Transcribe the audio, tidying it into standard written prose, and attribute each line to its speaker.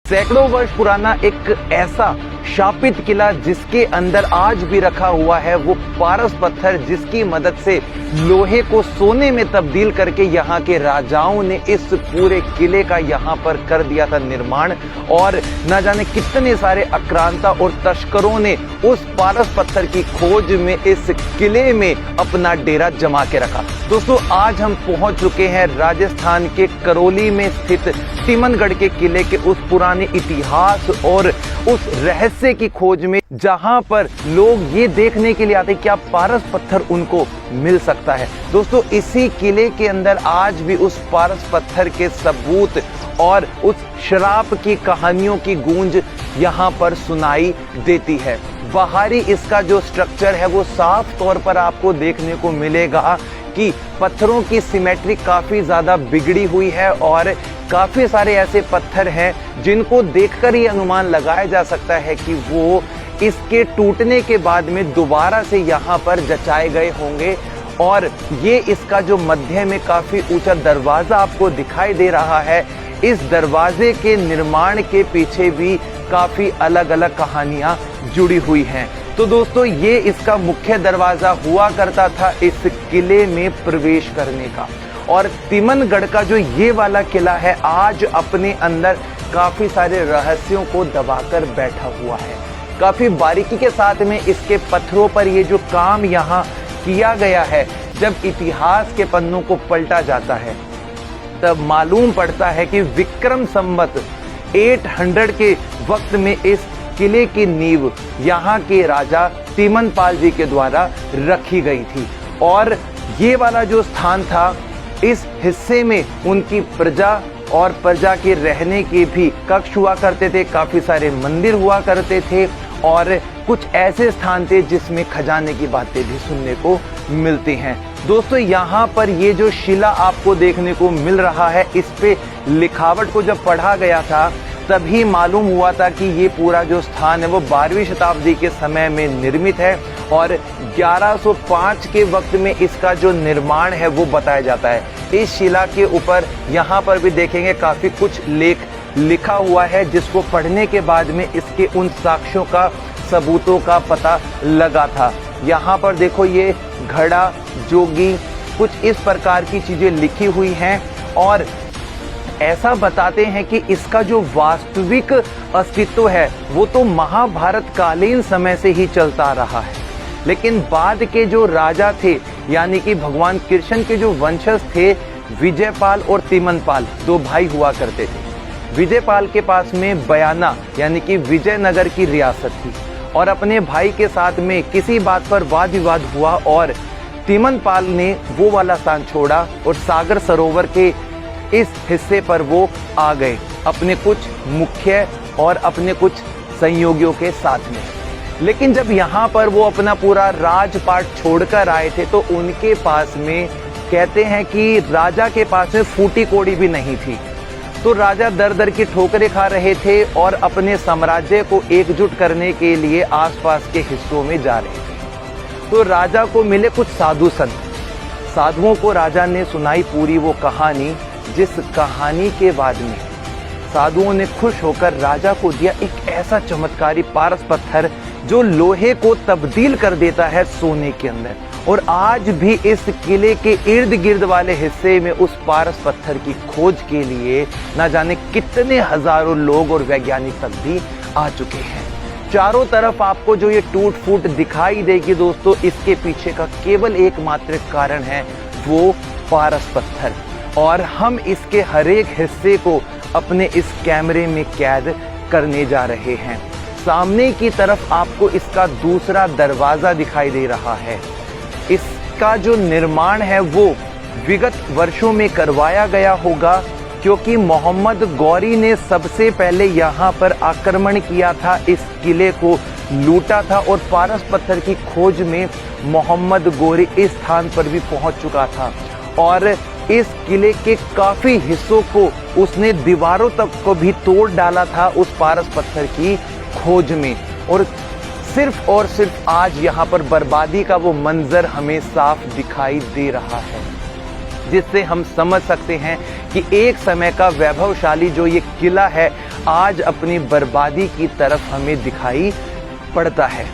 Speaker 1: सैकड़ों वर्ष पुराना एक ऐसा शापित किला जिसके अंदर आज भी रखा हुआ है वो पारस पत्थर, जिसकी मदद से लोहे को सोने में तब्दील करके यहाँ के राजाओं ने इस पूरे किले का यहाँ पर कर दिया था निर्माण। और न जाने कितने सारे आक्रांता और तस्करों ने उस पारस पत्थर की खोज में इस किले में अपना डेरा जमा के रखा। दोस्तों, आज हम पहुंच चुके हैं राजस्थान के करौली में स्थित तिमनगढ़ के किले के उस पुराने इतिहास और उस रहस्य की खोज में, जहां पर लोग ये देखने के लिए आते हैं क्या पारस पत्थर उनको मिल सकता है। दोस्तों, इसी किले के अंदर आज भी उस पारस पत्थर के सबूत और उस शराब की कहानियों की गूंज यहाँ पर सुनाई देती है। बाहरी इसका जो स्ट्रक्चर है वो साफ तौर पर आपको देखने को मिलेगा कि पत्थरों की सिमेट्री काफी ज्यादा बिगड़ी हुई है और काफी सारे ऐसे पत्थर हैं जिनको देखकर ही अनुमान लगाया जा सकता है कि वो इसके टूटने के बाद में दोबारा से यहाँ पर जचाए गए होंगे। और ये इसका जो मध्य में काफी ऊंचा दरवाजा आपको दिखाई दे रहा है, इस दरवाजे के निर्माण के पीछे भी काफी अलग अलग कहानियां जुड़ी हुई हैं। तो दोस्तों, ये इसका मुख्य दरवाजा हुआ करता था इस किले में प्रवेश करने का। और तिमनगढ़ का जो ये वाला किला है आज अपने अंदर काफी सारे रहस्यों को दबाकर बैठा हुआ है। काफी बारीकी के साथ में इसके पत्थरों पर ये जो काम यहाँ किया गया है, जब इतिहास के पन्नों को पलटा जाता है तब मालूम पड़ता है कि विक्रम संवत 800 के वक्त में इस किले की नींव यहाँ के राजा तिमनपाल जी के द्वारा रखी गई थी। और ये वाला जो स्थान था, इस हिस्से में उनकी प्रजा और प्रजा के रहने के भी कक्ष हुआ करते थे, काफी सारे मंदिर हुआ करते थे और कुछ ऐसे स्थान थे जिसमें खजाने की बातें भी सुनने को मिलती हैं। दोस्तों, यहाँ पर ये जो शिला आपको देखने को मिल रहा है, इस पे लिखावट को जब पढ़ा गया था तभी मालूम हुआ था कि ये पूरा जो स्थान है वो 12वीं शताब्दी के समय में निर्मित है और 1105 के वक्त में इसका जो निर्माण है वो बताया जाता है। इस शिला के ऊपर यहाँ पर भी देखेंगे काफी कुछ लेख लिखा हुआ है, जिसको पढ़ने के बाद में इसके उन साक्ष्यों का, सबूतों का पता लगा था। यहाँ पर देखो, ये घड़ा, जोगी, कुछ इस प्रकार की चीजें लिखी हुई हैं और ऐसा बताते हैं कि इसका जो वास्तविक अस्तित्व है वो तो महाभारत कालीन समय से ही चलता रहा है। लेकिन बाद के जो राजा थे, यानी कि भगवान कृष्ण के जो वंशज थे, विजयपाल और तिमनपाल, दो भाई हुआ करते थे। विजयपाल के पास में बयाना यानी कि विजयनगर की रियासत थी और अपने भाई के साथ में किसी बात पर वाद विवाद हुआ और तिमनपाल ने वो वाला स्थान छोड़ा और सागर सरोवर के इस हिस्से पर वो आ गए अपने कुछ मुख्य और अपने कुछ सहयोगियों के साथ में। लेकिन जब यहाँ पर वो अपना पूरा राजपाट छोड़कर आए थे तो उनके पास में, कहते हैं कि राजा के पास में फूटी कोड़ी भी नहीं थी। तो राजा दर दर की ठोकरें खा रहे थे और अपने साम्राज्य को एकजुट करने के लिए आसपास के हिस्सों में जा रहे थे। तो राजा को मिले कुछ साधु संत। साधुओं को राजा ने सुनाई पूरी वो कहानी, जिस कहानी के बाद में साधुओं ने खुश होकर राजा को दिया एक ऐसा चमत्कारी पारस पत्थर जो लोहे को तब्दील कर देता है सोने के अंदर। और आज भी इस किले के इर्द गिर्द वाले हिस्से में उस पारस पत्थर की खोज के लिए न जाने कितने हजारों लोग और वैज्ञानिक तक भी आ चुके हैं। चारों तरफ आपको जो ये टूट फूट दिखाई देगी दोस्तों, इसके पीछे का केवल एकमात्र कारण है वो पारस पत्थर। और हम इसके हर एक हिस्से को अपने इस कैमरे में कैद करने जा रहे हैं। सामने की तरफ आपको इसका दूसरा दरवाजा दिखाई दे रहा है। इसका जो निर्माण है वो विगत वर्षों में करवाया गया होगा, क्योंकि मोहम्मद गौरी ने सबसे पहले यहाँ पर आक्रमण किया था, इस किले को लूटा था और पारस पत्थर की खोज में मोहम्मद गौरी इस स्थान पर भी पहुंच चुका था और इस किले के काफी हिस्सों को उसने दीवारों तक को भी तोड़ डाला था उस पारस पत्थर की खोज में। और सिर्फ आज यहाँ पर बर्बादी का वो मंजर हमें साफ दिखाई दे रहा है। जिससे हम समझ सकते हैं कि एक समय का वैभवशाली जो ये किला है आज अपनी बर्बादी की तरफ हमें दिखाई पड़ता है।